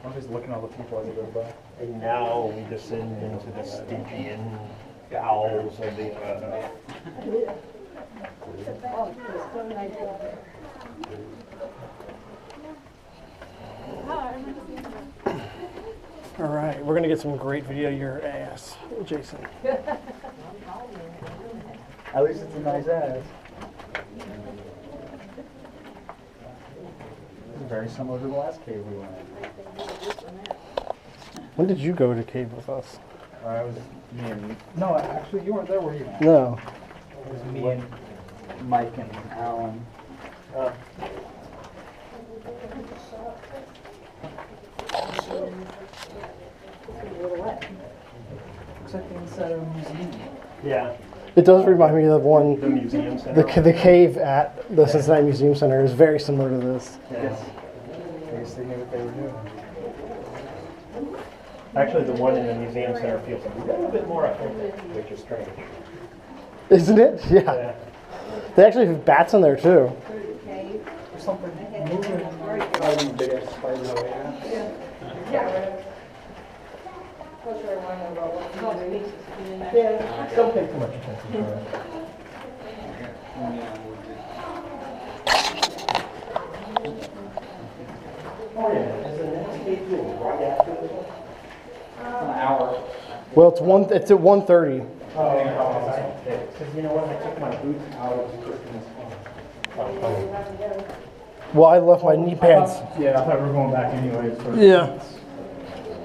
I'm just looking at all the people as they go by. And now we descend into the Stygian bowels of the earth. All right, we're gonna get some great video of your ass, Jason. At least it's a nice ass. It's very similar to the last cave we went in. When did you go to cave with us? It was me and... No, actually, you weren't there, were you? No. It was me and Mike and Alan. Looks like the inside of a museum. Yeah, It does remind me of the one. museum center. The cave at the Cincinnati Museum Center is very similar to this. Yes. I guess they knew what they were doing. Actually, the one in the museum center feels a little bit more authentic, which is strange. Isn't it? Yeah. They actually have bats in there too. There's something moving. Oh, you big ass spider over there. Don't pay too much attention to it. Oh yeah, is the next cave right after this one? An hour. Well, it's at 1:30. Oh, because you know what, I took my boots out of Christmas. Well, I left my knee pads. Yeah, I thought we were going back anyway. So Yeah.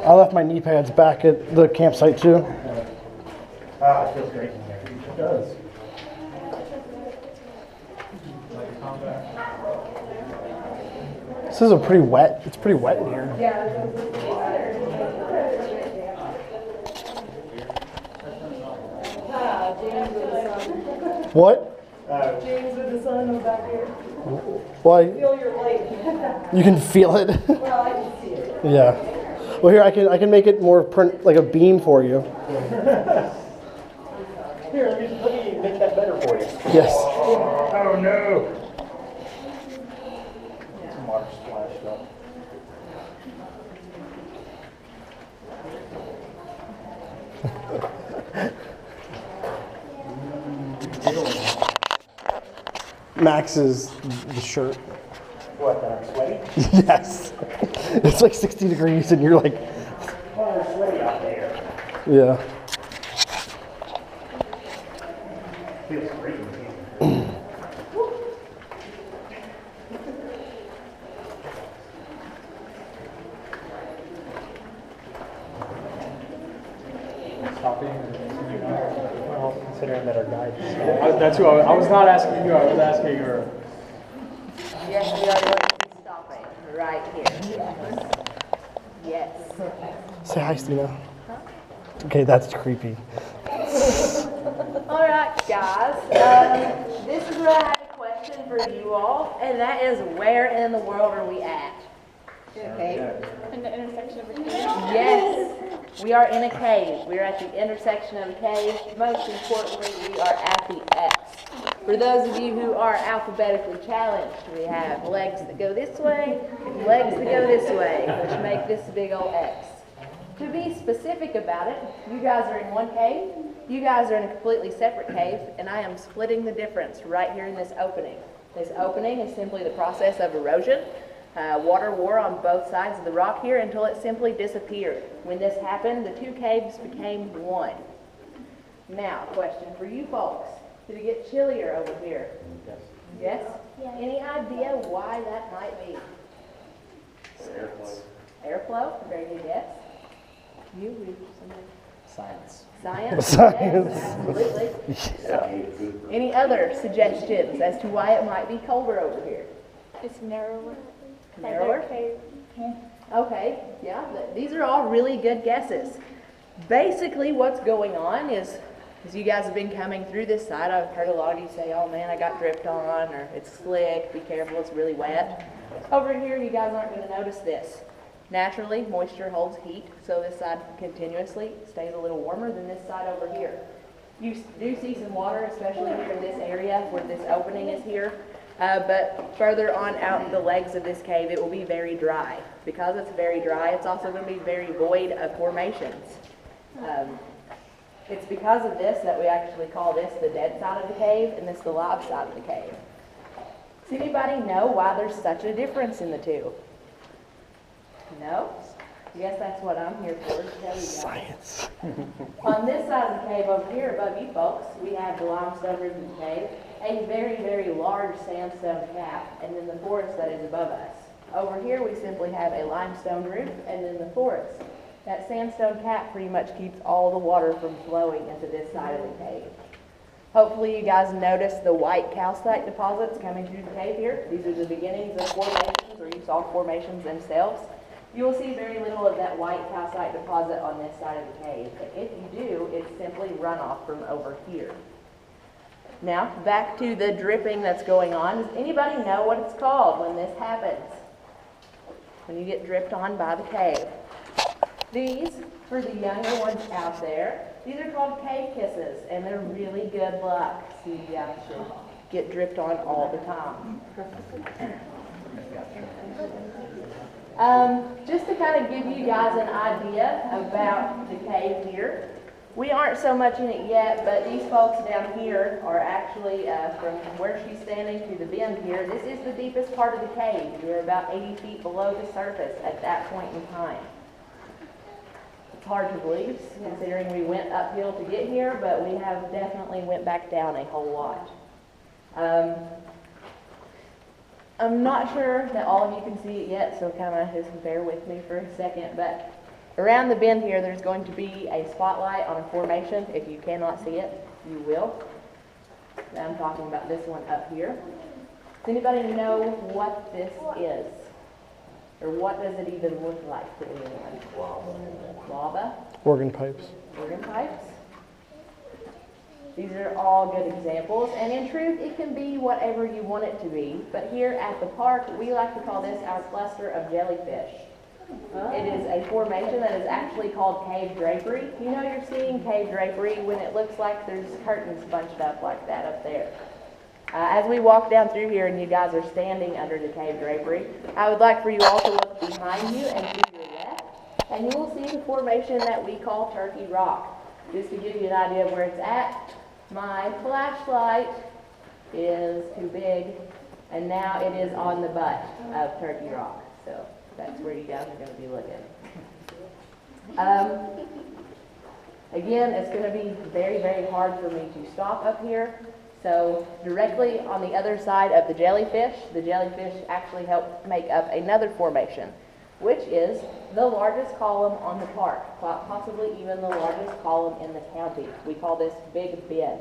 I left my knee pads back at the campsite too. Ah, it feels great in there. It does. This is it's pretty wet in here. What? James with the sun over back here. Well, Feel your light. you can feel it. Well, I can see it. Yeah. Well, here I can make it more print like a beam for you. Here, let me make that better for you. Yes. Oh no! some water splashed up. Max is the shirt. What, that I'm sweaty? Yes. It's like 60 degrees and you're like, Oh, it's sweaty out there. yeah. Feels great in here. Well, considering that our guide is That's who I was not asking you, I was asking her. Yes, we are going to be stopping right here. Yes. Say hi, Stina. Okay, that's creepy. All right, guys. This is where I have a question for you all, and that is, where in the world are we at? Okay. In the intersection of a cave. Yes, we are in a cave. We are at the intersection of a cave. Most importantly, we are at the X. For those of you who are alphabetically challenged, we have legs that go this way, legs that go this way, which make this big old X. To be specific about it, you guys are in one cave, you guys are in a completely separate cave, and I am splitting the difference right here in this opening. This opening is simply the process of erosion. Water wore on both sides of the rock here until it simply disappeared. When this happened, the two caves became one. Now, question for you folks. Did it get chillier over here? Yes? Any idea why that might be? Airflow. Very good guess. You read something? Science. Science? Science. Yes, absolutely. Any other suggestions as to why it might be colder over here? It's narrower. Narrower? Cave. Okay, yeah, these are all really good guesses. Basically, what's going on is, as you guys have been coming through this side, I've heard a lot of you say, oh man, I got dripped on, or it's slick, be careful, it's really wet. Over here, you guys aren't going to notice this. Naturally, moisture holds heat, so this side continuously stays a little warmer than this side over here. You do see some water, especially here in this area where this opening is here. But further on out in the legs of this cave, it will be very dry. Because it's very dry, it's also going to be very void of formations. It's because of this that we actually call this the dead side of the cave and this the live side of the cave. Does anybody know why there's such a difference in the two? No? I guess that's what I'm here for, to tell you guys. Science. On this side of the cave over here above you folks, we have the limestone roof of the cave, a very, very large sandstone cap, and then the forest that is above us. Over here we simply have a limestone roof and then the forest. That sandstone cap pretty much keeps all the water from flowing into this side of the cave. Hopefully you guys noticed the white calcite deposits coming through the cave here. These are the beginnings of formations, or you saw formations themselves. You will see very little of that white calcite deposit on this side of the cave. But if you do, it's simply runoff from over here. Now, back to the dripping that's going on. Does anybody know what it's called when this happens? When you get dripped on by the cave. These, for the younger ones out there, these are called cave kisses, and they're really good luck. So you guys should get dripped on all the time. Just to kind of give you guys an idea about the cave here. We aren't so much in it yet, but these folks down here are actually, from where she's standing to the bend here, this is the deepest part of the cave. We're about 80 feet below the surface at that point in time. It's hard to believe, considering we went uphill to get here, but we have definitely went back down a whole lot. I'm not sure that all of you can see it yet, so kind of just bear with me for a second, but around the bend here, there's going to be a spotlight on a formation. If you cannot see it, you will. Now I'm talking about this one up here. Does anybody know what this is? Or what does it even look like to anyone? Lava? Organ pipes. Organ pipes? These are all good examples, and in truth, it can be whatever you want it to be. But here at the park, we like to call this our cluster of jellyfish. It is a formation that is actually called cave drapery. You know you're seeing cave drapery when it looks like there's curtains bunched up like that up there. As we walk down through here and you guys are standing under the cave drapery, I would like for you all to look behind you and to your left, and you will see the formation that we call Turkey Rock. Just to give you an idea of where it's at, my flashlight is too big, and now it is on the butt of Turkey Rock. So that's where you guys are going to be looking. Again, it's going to be very, very hard for me to stop up here. So directly on the other side of the jellyfish actually help make up another formation, which is the largest column on the park, possibly even the largest column in the county. We call this Big Ben.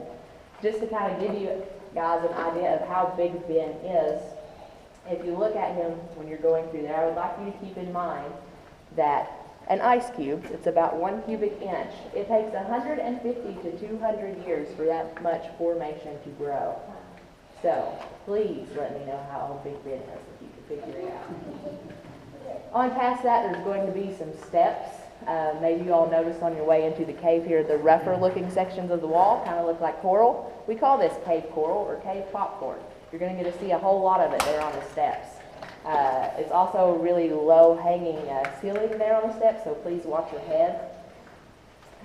Just to kind of give you guys an idea of how Big Ben is, if you look at him when you're going through there, I would like you to keep in mind that an ice cube, it's about 1 cubic inch. It takes 150 to 200 years for that much formation to grow. So please let me know how old Big Ben is if you can figure it out. On past that, there's going to be some steps. Maybe you all noticed on your way into the cave here, the rougher looking sections of the wall kind of look like coral. We call this cave coral or cave popcorn. You're going to get to see a whole lot of it there on the steps. It's also a really low hanging ceiling there on the steps, so please watch your head.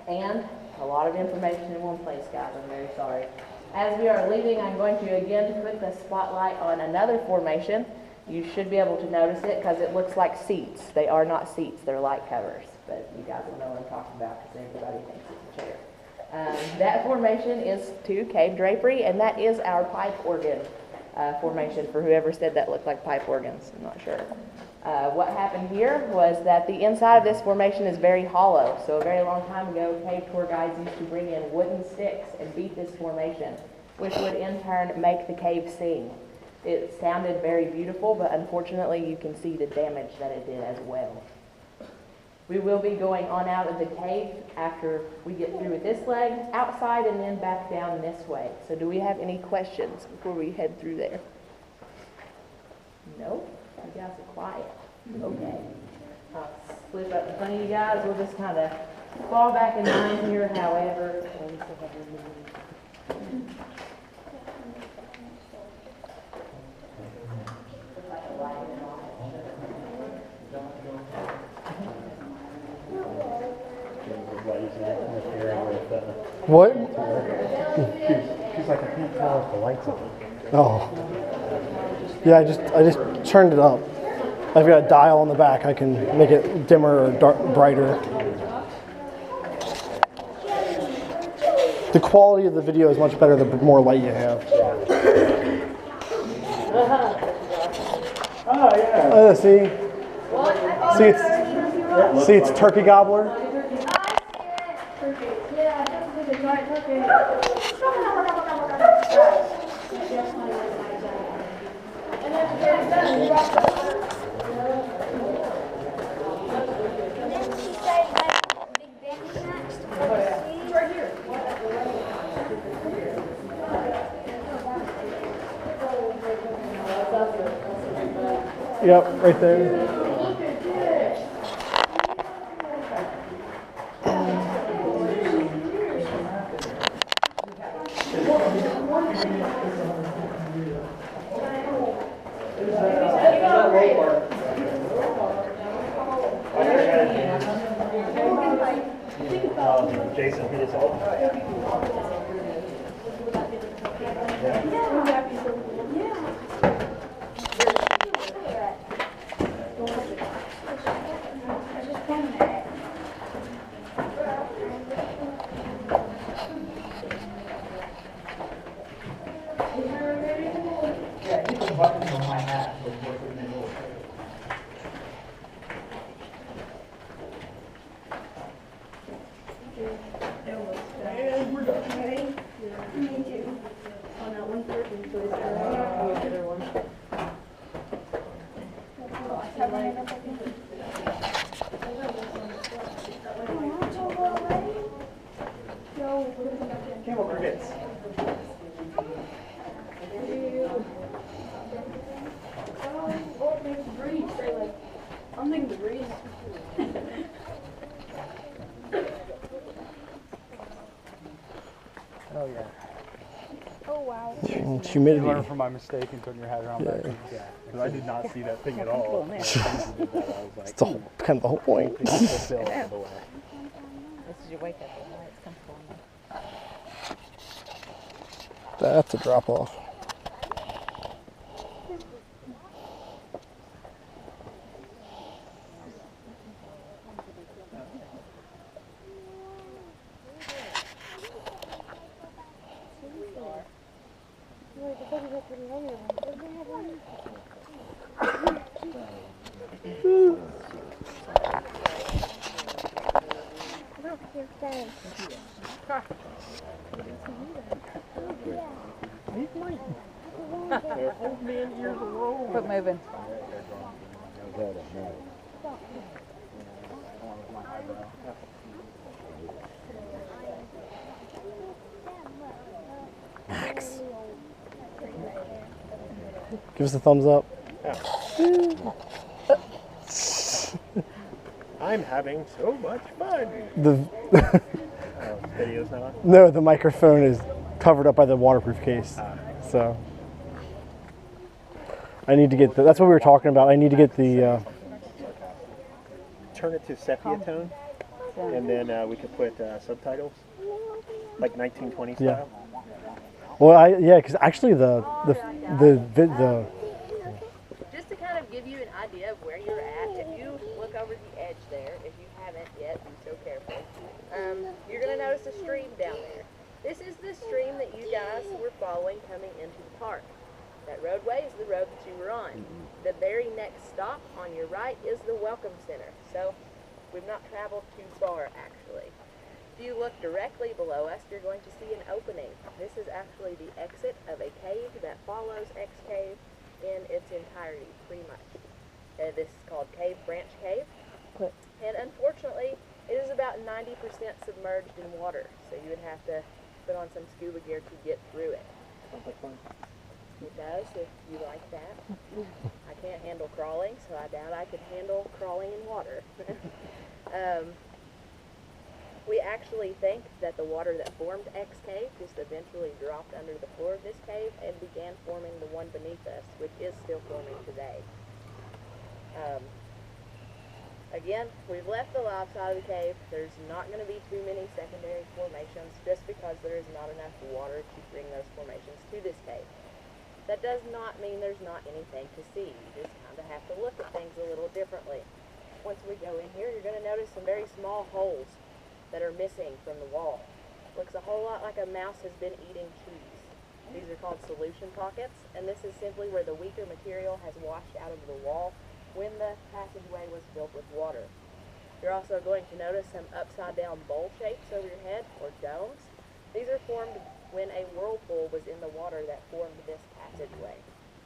And a lot of information in one place, guys. I'm very sorry. As we are leaving, I'm going to again put the spotlight on another formation. You should be able to notice it because it looks like seats. They are not seats, they're light covers. But you guys will know what I'm talking about because everybody thinks it's a chair. That formation is to cave drapery, and that is our pipe organ formation for whoever said that looked like pipe organs. I'm not sure. What happened here was that the inside of this formation is very hollow. So a very long time ago, cave tour guides used to bring in wooden sticks and beat this formation, which would in turn make the cave sing. It sounded very beautiful, but unfortunately you can see the damage that it did as well. We will be going on out of the cave after we get through with this leg, outside and then back down this way. So do we have any questions before we head through there? No? You guys are quiet. Okay. I'll slip up in front of you guys. We'll just kind of fall back in line here, however. interfering with, What? she's like, I can't tell if the lights on. Oh. Yeah, I just turned it up. I've got a dial on the back. I can make it dimmer or brighter. The quality of the video is much better the more light you have. Oh, yeah. See, it's turkey gobbler. Yep, right there. Jason hit his ult. Camel crickets. I'm thinking the breeze. Oh, yeah. Oh wow. And humidity. Learn from my mistake and turn your hat around back. Yeah. Because I did not see that thing at all. It's the whole, kind of the whole point. This is your wake up. It's comfortable. That's a drop off. Quit moving. Max. Give us a thumbs up. I'm having so much fun. The Video's not on? no, the microphone is covered up by the waterproof case. So I need to get that's what we were talking about. I need to get the Turn it to sepia tone, and then we could put subtitles, like 1920 style. Yeah. Well, because actually the Just to kind of give you an idea of where you're at, if you look over the edge there, if you haven't yet, be so careful, you're going to notice a stream down there. This is the stream that you guys were following coming into the park. That roadway is the road that you were on. The very next stop on your right is the Welcome Center. So we've not traveled too far, actually. If you look directly below us, you're going to see an opening. This is actually the exit of a cave that follows X Cave in its entirety, pretty much. This is called Branch Cave. And unfortunately, it is about 90% submerged in water. So you would have to put on some scuba gear to get through it. It does, if you like that. I can't handle crawling, so I doubt I could handle crawling in water. We actually think that the water that formed X Cave just eventually dropped under the floor of this cave and began forming the one beneath us, which is still forming today. Again, we've left the live side of the cave. There's not going to be too many secondary formations just because there is not enough water to bring those formations to this cave. That does not mean there's not anything to see. You just kind of have to look at things a little differently. Once we go in here, you're going to notice some very small holes that are missing from the wall. Looks a whole lot like a mouse has been eating cheese. These are called solution pockets, and this is simply where the weaker material has washed out of the wall when the passageway was filled with water. You're also going to notice some upside down bowl shapes over your head, or domes. These are formed when a whirlpool was in the water that formed this passageway.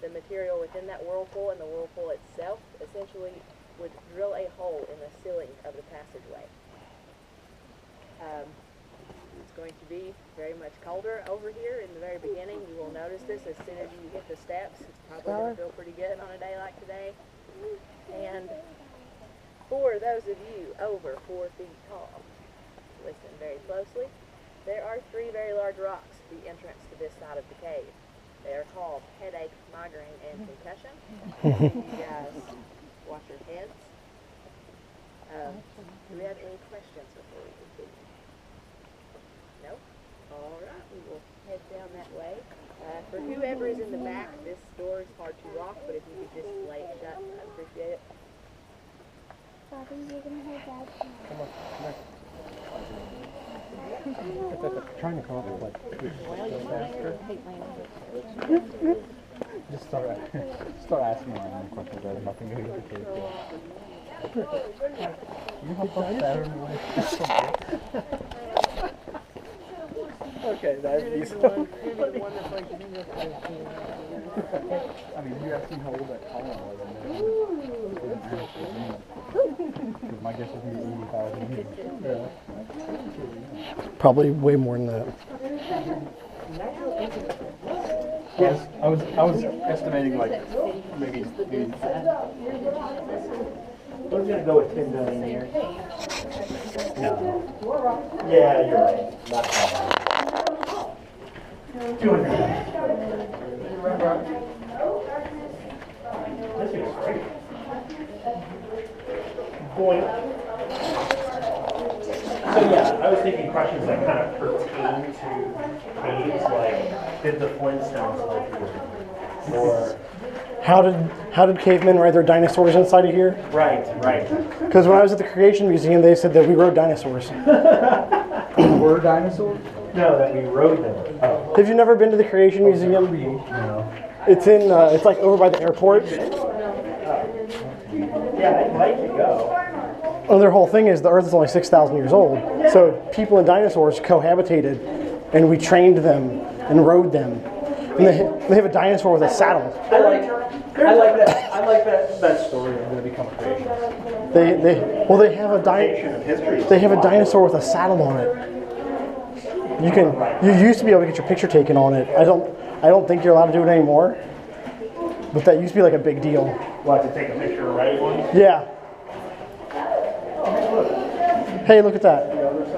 The material within that whirlpool and the whirlpool itself essentially would drill a hole in the ceiling of the passageway. It's going to be very much colder over here in the very beginning. You will notice this as soon as you hit the steps. It's probably going to feel pretty good on a day like today. And for those of you over 4 feet tall, listen very closely. There are 3 very large rocks at the entrance to this side of the cave. They are called headache, migraine, and concussion. You guys watch your heads. Do we have any questions before we continue? No? All right, we will head down that way. For whoever is in the back, this door is hard to lock, but if you could just lay it shut, I'd appreciate it. Daddy, you're gonna hold Dad. Come on, come on. Trying to come up with like just start asking random questions that have nothing to do with the cave. You help us better in the way. Okay, that'd be so. I mean, you actually hold that column because my guess is going to be 80,000 years. Yeah. Probably way more than that. Yes, I was estimating like maybe. I was gonna go with 10 million years. No. Yeah, you're right. Not that. 200. This is great. Boy. So yeah, I was thinking questions that kind of pertain to caves, like did the Flintstones live here? Or How did cavemen ride their dinosaurs inside of here? right. Because when I was at the Creation Museum, they said that we rode dinosaurs. Were dinosaurs? No, that we rode them. Oh. Have you never been to the Creation Museum? No. It's in. It's like over by the airport. Yeah, I'd like to go. And their whole thing is the Earth is only 6,000 years old. So people and dinosaurs cohabitated, and we trained them and rode them. And they have a dinosaur with a saddle. I like that story. I'm going to become a creationist. They have a dinosaur with a saddle on it. You used to be able to get your picture taken on it. I don't think you're allowed to do it anymore. But that used to be like a big deal. What, to take a picture of right one? Yeah. Hey, look at that. The other side.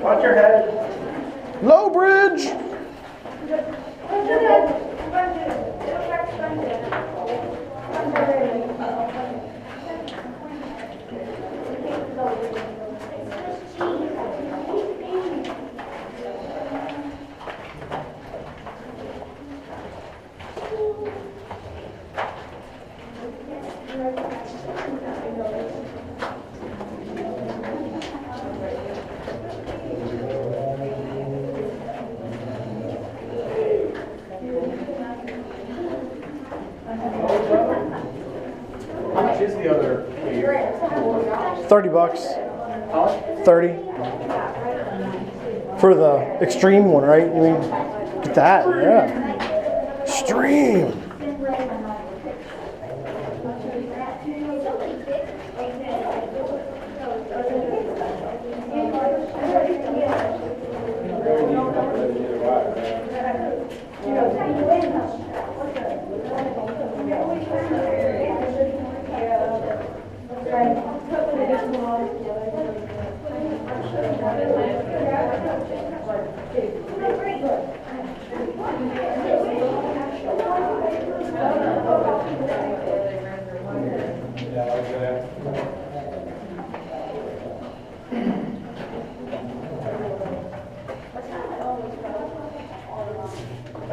Watch your head. Low bridge. How much is the other cave? $30. 30 for the extreme one, right? I mean, get that, yeah. Extreme. So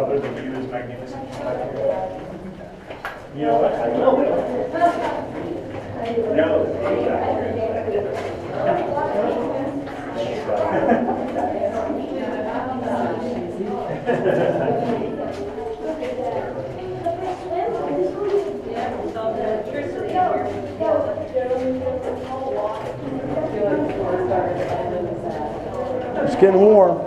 the view is magnificent. You know what? I will do. No. It's getting warm.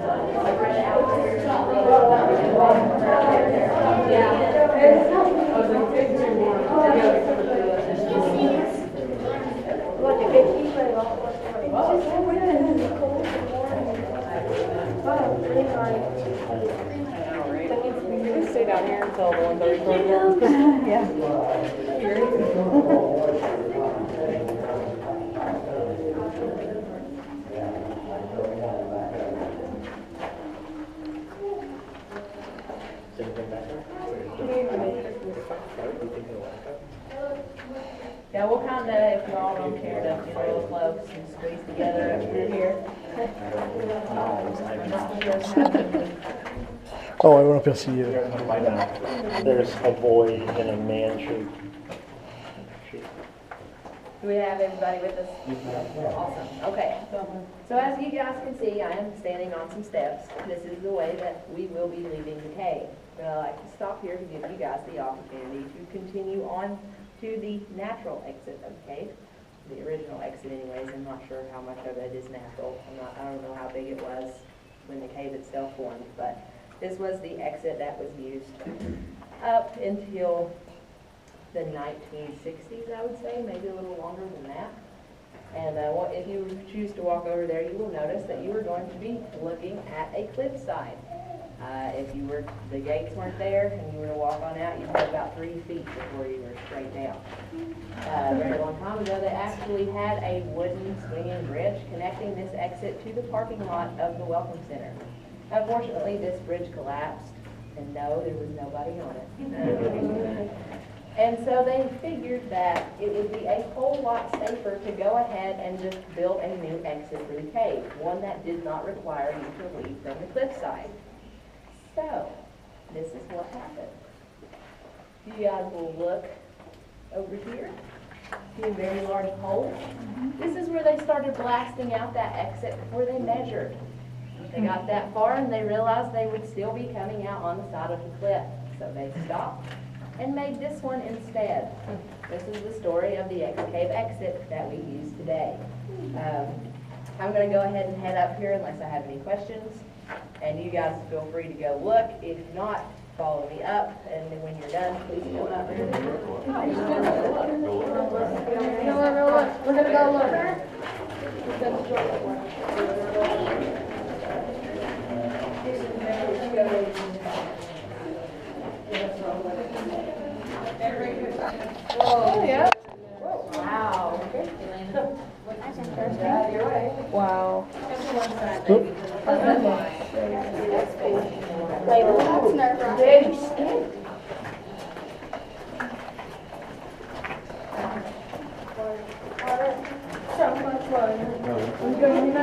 Stay down here until 1:30. Yeah. Yeah, we'll kind of, if y'all don't care to get real close and squeeze together up through here. Oh, I went up to see you. There's a void in a man-shaped. Do we have everybody with us? Awesome, okay. So as you guys can see, I am standing on some steps. This is the way that we will be leaving the cave. But I like to stop here to give you guys the opportunity to continue on to the natural exit of the cave. The original exit anyways. I'm not sure how much of it is natural. I don't know how big it was when the cave itself formed, but this was the exit that was used up until the 1960s, I would say, maybe a little longer than that. And if you choose to walk over there, you will notice that you are going to be looking at a cliffside. If the gates weren't there and you were to walk on out, you'd be about 3 feet before you were straight down. A very long time ago, they actually had a wooden swinging bridge connecting this exit to the parking lot of the Welcome Center. Unfortunately, this bridge collapsed, and no, there was nobody on it. And so they figured that it would be a whole lot safer to go ahead and just build a new exit for the cave, one that did not require you to leave from the cliffside. So, this is what happened. You guys will look over here. See a very large hole? This is where they started blasting out that exit before they measured. They got that far and they realized they would still be coming out on the side of the cliff. So they stopped and made this one instead. This is the story of the X-Cave exit that we use today. I'm going to go ahead and head up here unless I have any questions. And you guys feel free to go look. If not, follow me up. And then when you're done, please come up here. We're gonna go look. Oh, yeah. Wow. Wow. That's nerve-wracking. So much fun. I'm going to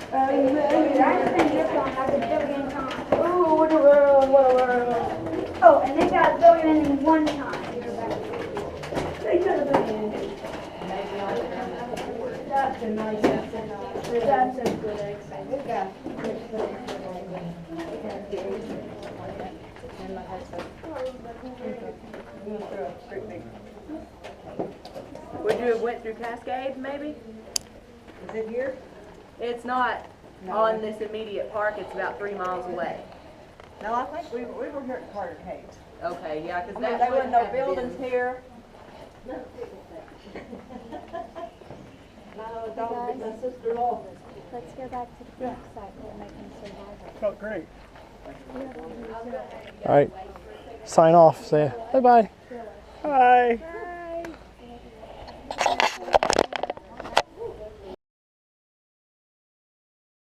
I think this one has a billion times. Ooh, what a world, what a world. Oh, and they got a billion in one time. They got a billion. That's a nice exit. That's a good exit. We got good Would you have went through Cascade, maybe? Is it here? It's not on this immediate park. It's about 3 miles away. No, I think we were here at Carter Cave. Okay, yeah, because There wasn't no buildings here. No, my sister-in-law. Let's go back to the campsite. We'll make them survive. Felt great. All right. Sign off. Say bye-bye. Bye.